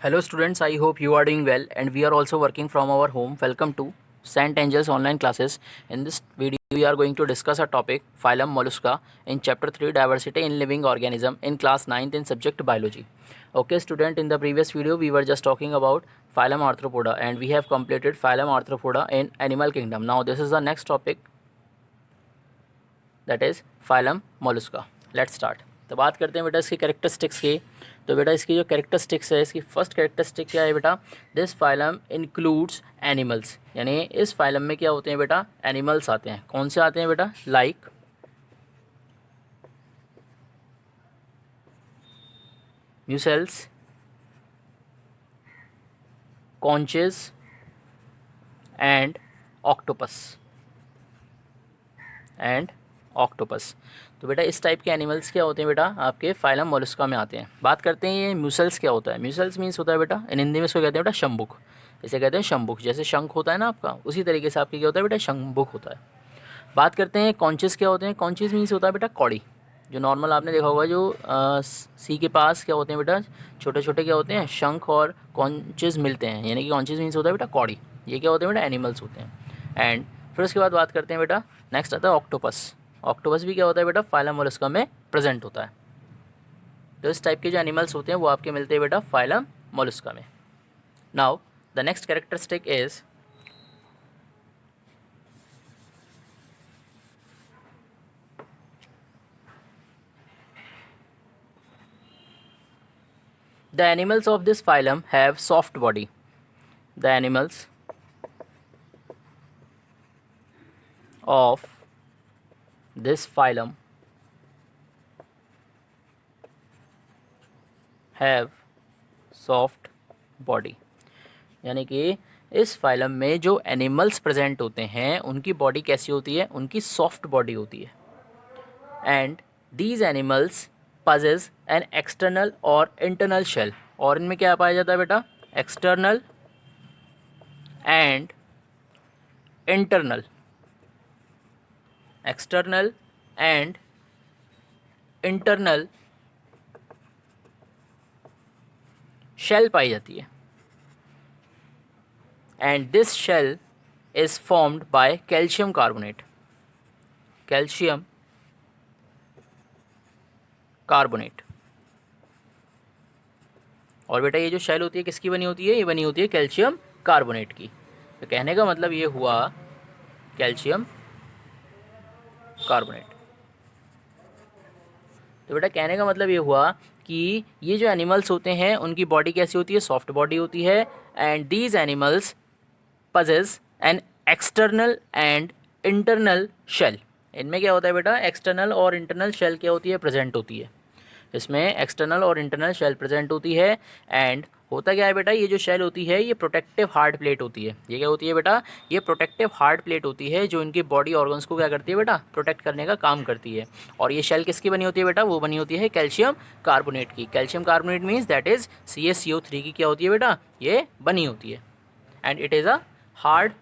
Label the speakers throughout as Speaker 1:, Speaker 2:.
Speaker 1: Hello students, I hope you are doing well and we are also working from our home. Welcome to St. Angels online classes. In this video we are going to discuss a topic phylum Mollusca in chapter 3 diversity in living organism in class 9th in subject biology. Okay student, in the previous video we were just talking about phylum Arthropoda and we have completed phylum Arthropoda in animal kingdom. Now this is the next topic, that is phylum Mollusca. Let's start. तो बात करते हैं बेटा इसकी characteristics की। तो बेटा इसकी जो कैरेक्टरिस्टिक्स है, इसकी फर्स्ट कैरेक्टरिस्टिक क्या है बेटा, दिस फाइलम इंक्लूड्स एनिमल्स, यानी इस फाइलम में क्या होते हैं बेटा, एनिमल्स आते हैं। कौन से आते हैं बेटा, लाइक म्यूसेल्स, कॉन्चेस एंड ऑक्टोपस तो बेटा इस टाइप के एनिमल्स क्या होते हैं बेटा, आपके फाइलम मोलस्का में आते हैं। बात करते हैं ये म्यूसल्स क्या होता है। म्यूसल्स मीन्स होता है बेटा, इन हिंदी में इसको कहते हैं बेटा शंभुक। इसे कहते हैं शंभुक, जैसे शंख होता है ना आपका, उसी तरीके से आपके क्या होता है बेटा, शंभुक होता है। बात करते हैं कॉन्चेस क्या होते हैं। कॉन्चेस मीन्स होता है बेटा कौड़ी, जो नॉर्मल आपने देखा होगा जो सी के पास क्या होते हैं बेटा, छोटे छोटे क्या होते हैं, शंख और कॉन्चेस मिलते हैं, यानी कि कॉन्चेस मीन्स होता है बेटा कौड़ी। ये क्या होते हैं बेटा, एनिमल्स होते हैं। एंड फिर उसके बाद बात करते हैं बेटा, नेक्स्ट आता है ऑक्टोपस। ऑक्टोपस भी क्या होता है बेटा, फाइलम मोलस्का में प्रेजेंट होता है। तो इस टाइप के जो एनिमल्स होते हैं वो आपके मिलते हैं बेटा फाइलम मोलस्का में। Now the next characteristic is the animals of this phylum have soft body. The animals of this phylum have soft body, यानी कि इस फाइलम में जो एनिमल्स प्रेजेंट होते हैं उनकी बॉडी कैसी होती है, उनकी सॉफ्ट बॉडी होती है। And these animals possess an external और इंटरनल शेल, और इनमें क्या पाया जाता है बेटा, external and internal, external and internal shell पाई जाती है। And this shell is formed by calcium carbonate, calcium carbonate. और बेटा ये जो शेल होती है किसकी बनी होती है, ये बनी होती है कैल्शियम कार्बोनेट की। तो कहने का मतलब ये हुआ कैल्शियम कार्बोनेट। तो बेटा कहने का मतलब ये हुआ कि ये जो एनिमल्स होते हैं उनकी बॉडी कैसी होती है, सॉफ्ट बॉडी होती है। And these animals possess an external and internal shell. इनमें क्या होता है बेटा, एक्सटर्नल और इंटरनल शेल क्या होती है, प्रेजेंट होती है। इसमें एक्सटर्नल और इंटरनल शेल प्रेजेंट होती है। एंड होता क्या है बेटा, ये जो शेल होती है ये प्रोटेक्टिव हार्ड प्लेट होती है। ये क्या होती है बेटा, ये प्रोटेक्टिव हार्ड प्लेट होती है जो इनके बॉडी ऑर्गन्स को क्या करती है बेटा, प्रोटेक्ट करने का काम करती है। और ये शेल किसकी बनी होती है बेटा, वो बनी होती है कैल्शियम कार्बोनेट की। Calcium carbonate means that is CaCO3 की क्या होती है बेटा, ये बनी होती है। And it is a hard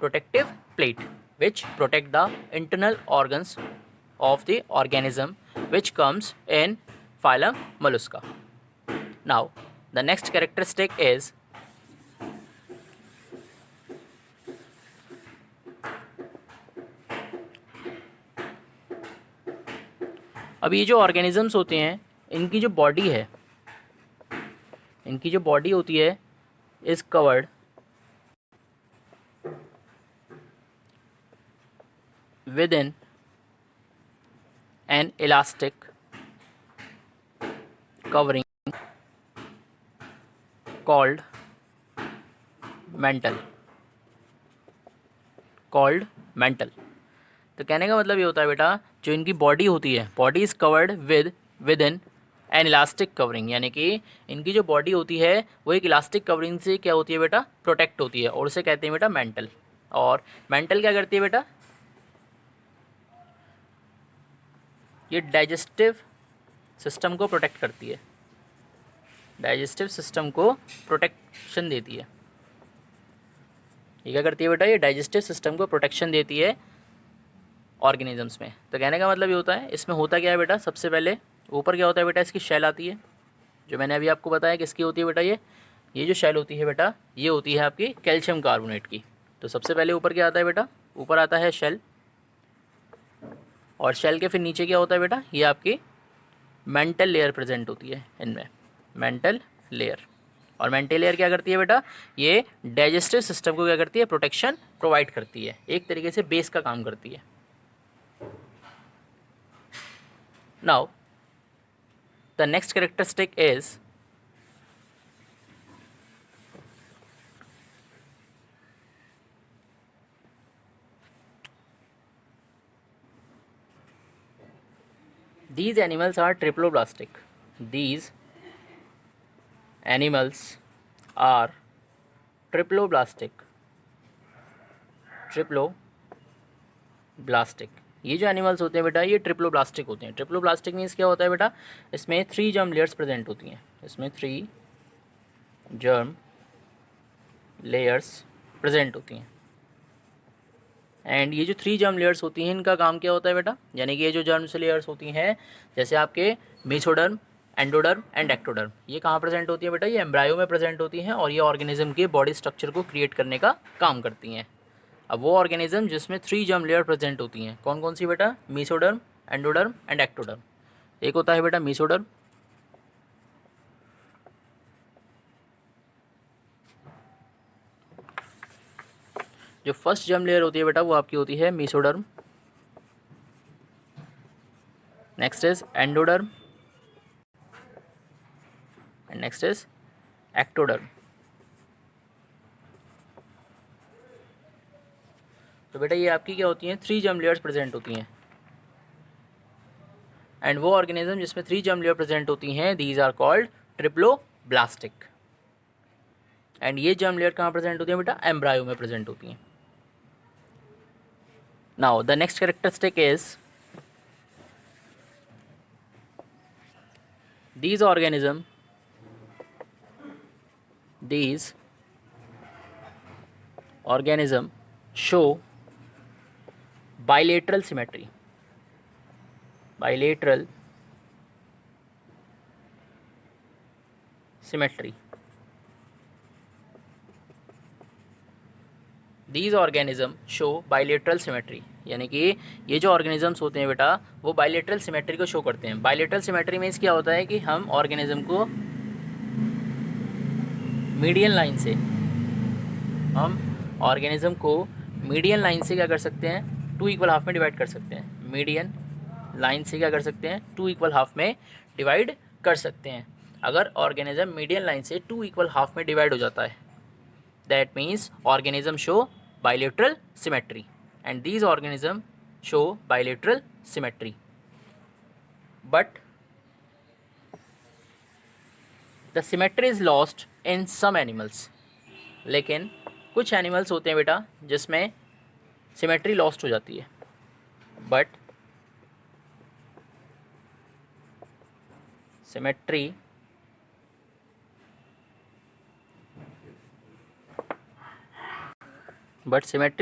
Speaker 1: protective plate which protect the internal organs of the organism which comes in phylum Mollusca. Now the next characteristic is अब ये जो ऑर्गेनिजम्स होते हैं इनकी जो बॉडी है, इनकी जो बॉडी होती है is covered within an elastic covering called mantle, तो कहने का मतलब ये होता है बेटा, जो इनकी बॉडी होती है, body is covered with in an elastic covering, यानी कि इनकी जो बॉडी होती है वो एक इलास्टिक कवरिंग से क्या होती है बेटा, प्रोटेक्ट होती है, और उसे कहते हैं बेटा मेंटल। और मेंटल क्या करती है बेटा, ये डाइजेस्टिव सिस्टम को प्रोटेक्ट करती है, डाइजेस्टिव सिस्टम को प्रोटेक्शन देती है। ये क्या करती है बेटा, ये डाइजेस्टिव सिस्टम को प्रोटेक्शन देती है ऑर्गेनिजम्स में। तो कहने का मतलब ये होता है, इसमें होता क्या है बेटा, सबसे पहले ऊपर क्या होता है बेटा, इसकी शेल आती है, जो मैंने अभी आपको बताया किसकी होती है बेटा, ये ये जो शेल होती है बेटा, ये होती है आपकी कैल्शियम कार्बोनेट की। तो सबसे पहले ऊपर क्या आता है बेटा, ऊपर आता है शेल, और शेल के फिर नीचे क्या होता है बेटा, ये आपकी मेंटल लेयर प्रेजेंट होती है इनमें, मेंटल लेयर। और मेंटल लेयर क्या करती है बेटा, ये डाइजेस्टिव सिस्टम को क्या करती है, प्रोटेक्शन प्रोवाइड करती है, एक तरीके से बेस का काम करती है। Now the next characteristic is these animals are triploblastic. These animals are triploblastic. Triploblastic, ये जो एनिमल्स होते हैं बेटा, ये ट्रिप्लोब्लास्टिक होते हैं। ट्रिप्लोब्लास्टिक मीन्स क्या होता है बेटा, इसमें 3 जर्म लेयर्स प्रेजेंट होती हैं, इसमें 3 जर्म लेयर्स प्रेजेंट होती हैं। एंड ये जो 3 जर्म लेयर्स होती हैं, इनका काम क्या होता है बेटा, यानी कि ये जो जर्म लेयर्स होती हैं, जैसे आपके मेसोडर्म, एंडोडर्म एंड एक्टोडर्म, ये कहाँ प्रेजेंट होती है बेटा, ये एम्ब्रायो में प्रेजेंट होती हैं, और ये ऑर्गेनिज्म के बॉडी स्ट्रक्चर को क्रिएट करने का काम करती हैं। अब वो ऑर्गेनिज्म जिसमें 3 जर्म लेयर प्रेजेंट होती हैं, कौन कौन सी बेटा, मेसोडर्म, एंडोडर्म एंड एक्टोडर्म। एक होता है बेटा मेसोडर्म, जो फर्स्ट जर्म लेयर होती है बेटा वो आपकी होती है mesoderm. Next is endoderm and next is ectoderm. तो बेटा ये आपकी क्या होती हैं, 3 जर्म लेयर्स प्रेजेंट होती हैं। एंड वो ऑर्गेनिज्म जिसमें 3 जर्म लेयर प्रेजेंट होती हैं, these are called triploblastic. And ये जर्म लेयर कहाँ प्रेजेंट होती है बेटा, एम्ब्रायो में प्रेजेंट होती हैं। Now the next characteristic is these organism show bilateral symmetry, bilateral symmetry। these organism show bilateral symmetry, यानी कि ये जो ऑर्गेनिजम्स होते हैं बेटा, वो बाइलेटरल सिमेट्री को शो करते हैं। बाइलेटरल सिमेट्री मीन्स क्या होता है कि हम ऑर्गेनिज्म को मीडियन लाइन से, हम ऑर्गेनिज्म को मीडियन लाइन से क्या कर सकते हैं, 2 इक्वल हाफ में डिवाइड कर सकते हैं। मीडियन लाइन से क्या कर सकते हैं, 2 इक्वल हाफ में डिवाइड कर सकते हैं। अगर ऑर्गेनिज्म मीडियन लाइन से 2 इक्वल हाफ में डिवाइड हो जाता है, that means organism show bilateral symmetry, and these organisms show bilateral symmetry. But the symmetry is lost in some animals. लेकिन कुछ एनिमल्स होते हैं बेटा जिसमें सिमेट्री लॉस्ट हो जाती है। But symmetry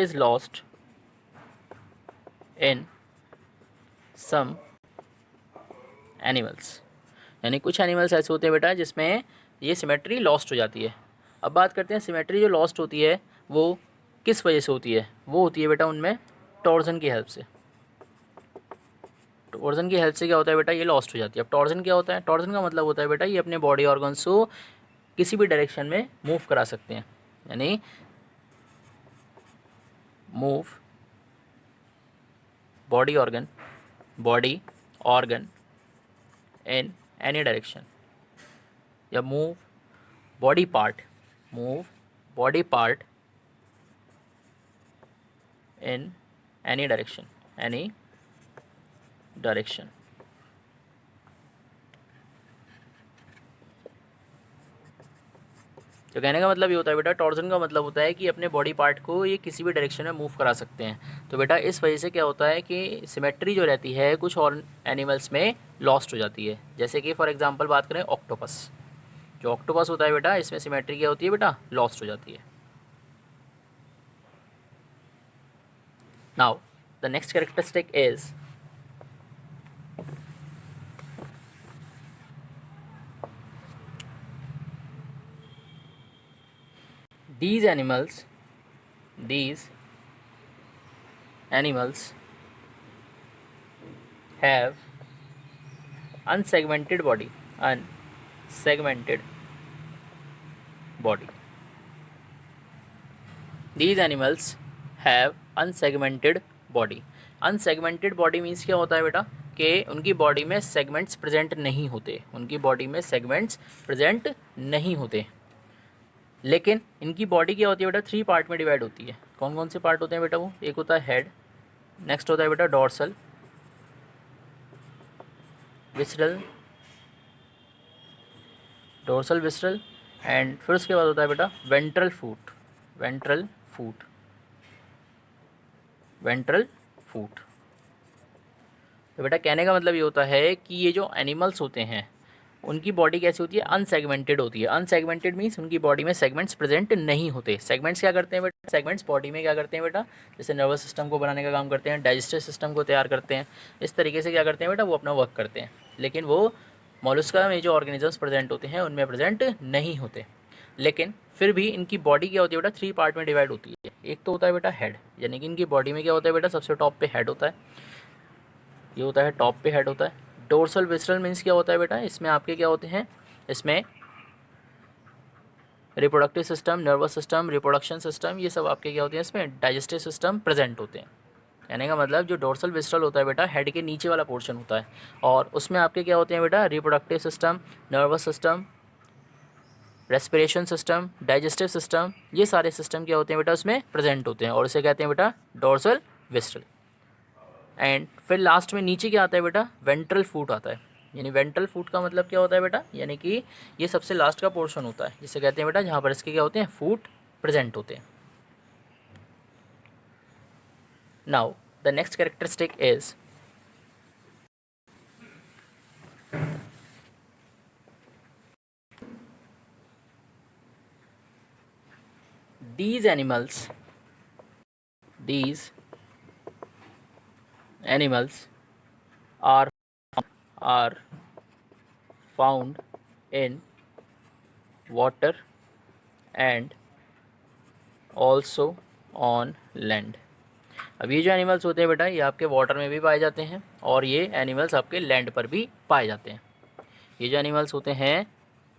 Speaker 1: is lost in some animals, यानी कुछ एनिमल्स ऐसे होते हैं बेटा जिसमें ये सिमेट्री लॉस्ट हो जाती है। अब बात करते हैं सिमेट्री जो लॉस्ट होती है वो किस वजह से होती है। वो होती है बेटा उनमें टॉर्जन की हेल्प से। टॉर्जन की हेल्प से क्या होता है बेटा, ये लॉस्ट हो जाती है। अब टॉर्जन क्या होता है, टॉर्जन का मतलब होता है बेटा ये अपने बॉडी ऑर्गन्स को किसी भी डायरेक्शन में मूव करा सकते हैं, यानी move body organ in any direction, या move body part in any direction, तो कहने का मतलब ये होता है बेटा, टॉर्जन का मतलब होता है कि अपने बॉडी पार्ट को ये किसी भी डायरेक्शन में मूव करा सकते हैं। तो बेटा इस वजह से क्या होता है कि सिमेट्री जो रहती है कुछ और एनिमल्स में लॉस्ट हो जाती है। जैसे कि फॉर एग्जांपल बात करें ऑक्टोपस, जो ऑक्टोपस होता है बेटा इसमें सिमेट्री क्या होती है बेटा, लॉस्ट हो जाती है। Now the next characteristic is these animals have unsegmented body. These animals have unsegmented body. Unsegmented body means क्या होता है बेटा कि उनकी बॉडी में सेगमेंट्स प्रेजेंट नहीं होते, लेकिन इनकी बॉडी क्या होती है बेटा 3 पार्ट में डिवाइड होती है। कौन कौन से पार्ट होते हैं बेटा? वो एक होता है हेड, नेक्स्ट होता है बेटा डोर्सल विसरल एंड फिर उसके बाद होता है बेटा वेंट्रल फूट। तो बेटा कहने का मतलब ये होता है कि ये जो एनिमल्स होते हैं उनकी बॉडी कैसी होती है? अनसेगमेंटेड होती है। अनसेगमेंटेड मीन्स उनकी बॉडी में सेगमेंट्स प्रेजेंट नहीं होते। सेगमेंट्स क्या करते हैं बेटा? सेगमेंट्स बॉडी में क्या करते हैं बेटा? जैसे नर्वस सिस्टम को बनाने का काम करते हैं, डाइजेस्टिव सिस्टम को तैयार करते हैं, इस तरीके से क्या करते हैं बेटा? वो अपना वर्क करते हैं। लेकिन वो मोलस्का में जो ऑर्गेनिजम्स प्रेजेंट होते हैं उनमें प्रेजेंट नहीं होते। लेकिन फिर भी इनकी बॉडी क्या होती है बेटा? 3 पार्ट में डिवाइड होती है। एक तो होता है बेटा हेड, यानी कि इनकी बॉडी में क्या होता है बेटा? सबसे टॉप पे हेड होता है, ये होता है टॉप पे हेड होता है। डोर्सल विसरल मीन्स क्या होता है बेटा? इसमें आपके क्या होते हैं? इसमें reproductive system, nervous system, reproduction system, ये सब आपके क्या होते हैं? इसमें डाइजेस्टिव सिस्टम प्रेजेंट होते हैं। कहने का मतलब जो डोर्सल विसरल होता है बेटा हेड के नीचे वाला पोर्शन होता है, और उसमें आपके क्या होते हैं बेटा? Reproductive system, nervous system, respiration system, digestive system, ये सारे सिस्टम क्या होते हैं बेटा? उसमें प्रेजेंट होते हैं, और उसे कहते हैं बेटा डोर्सल विसरल। एंड फिर लास्ट में नीचे क्या आता है बेटा? वेंट्रल फूट आता है। यानी वेंट्रल फूट का मतलब क्या होता है बेटा? यानी कि ये सबसे लास्ट का पोर्शन होता है, जिसे कहते हैं बेटा जहाँ पर इसके क्या होते हैं? फूट प्रेजेंट होते हैं। Now the next characteristic is these animals are found in water and also on land। अब ये जो एनिमल्स होते हैं बेटा ये आपके वाटर में भी पाए जाते हैं और ये एनिमल्स आपके लैंड पर भी पाए जाते हैं। ये जो एनिमल्स होते हैं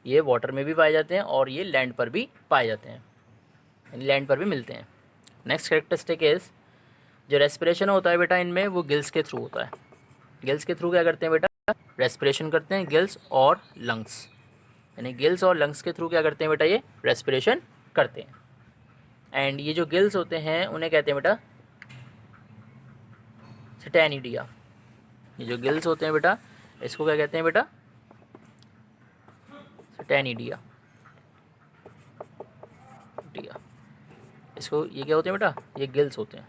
Speaker 1: ये वाटर में भी पाए जाते हैं और ये लैंड पर भी पाए जाते हैं, यानी लैंड पर भी मिलते हैं। नेक्स्ट कैरेक्टरिस्टिक इज़ जो रेस्पिरेशन होता है बेटा इनमें वो गिल्स के थ्रू होता है। गिल्स के थ्रू क्या करते हैं बेटा? रेस्पिरेशन करते हैं, गिल्स और लंग्स, यानी गिल्स और लंग्स के थ्रू क्या करते हैं बेटा? ये रेस्पिरेशन करते हैं। एंड ये जो गिल्स होते हैं उन्हें कहते हैं बेटा सिटेनिडिया। ये जो गिल्स होते हैं बेटा इसको क्या कहते हैं बेटा? सिटेनिडिया। इसको ये क्या होते हैं बेटा? ये गिल्स होते हैं।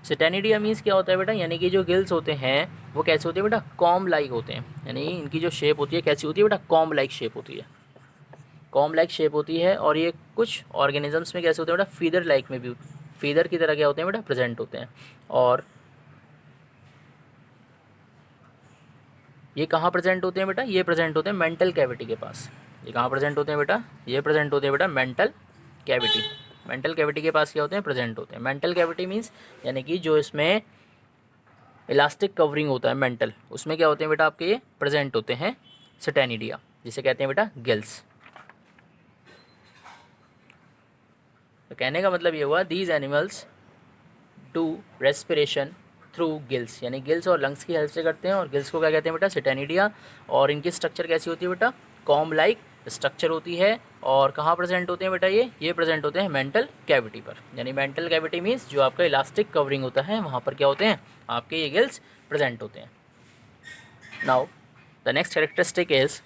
Speaker 1: सिटेनिडिया मीन्स क्या होता है बेटा? यानी कि जो गिल्स होते हैं वो कैसे होते हैं बेटा? कॉम लाइक होते हैं, यानी इनकी जो शेप होती है कैसी होती है बेटा? कॉम लाइक शेप होती है। कॉम लाइक शेप होती है और ये कुछ ऑर्गेनिजम्स में कैसे होते हैं बेटा? फीदर लाइक में भी, फीदर की तरह क्या होते हैं बेटा? प्रेजेंट होते हैं। और ये कहाँ प्रेजेंट होते हैं बेटा? ये प्रेजेंट होते हैं मेंटल कैविटी के पास। ये कहाँ प्रेजेंट होते हैं बेटा? ये प्रेजेंट होते हैं बेटा मेंटल कैविटी। मेंटल कैविटी के पास क्या होते हैं? प्रेजेंट होते हैं। मेंटल कैविटी मीन्स यानी कि जो इसमें इलास्टिक कवरिंग होता है मेंटल, उसमें क्या होते हैं बेटा? आपके ये प्रेजेंट होते हैं सिटेनिडिया, जिसे कहते हैं बेटा गिल्स। तो कहने का मतलब ये हुआ these animals do respiration through gills, यानी गिल्स और लंग्स की हेल्प से करते हैं। और गिल्स को क्या कहते हैं बेटा? सिटेनिडिया। और इनकी स्ट्रक्चर कैसी होती है बेटा? कॉम लाइक स्ट्रक्चर होती है। और कहाँ प्रेजेंट होते हैं बेटा? ये प्रेजेंट होते हैं मेंटल कैविटी पर, यानी मेंटल कैविटी मीन्स जो आपका इलास्टिक कवरिंग होता है वहाँ पर क्या होते हैं? आपके ये गिल्स प्रेजेंट होते हैं। Now the next characteristic is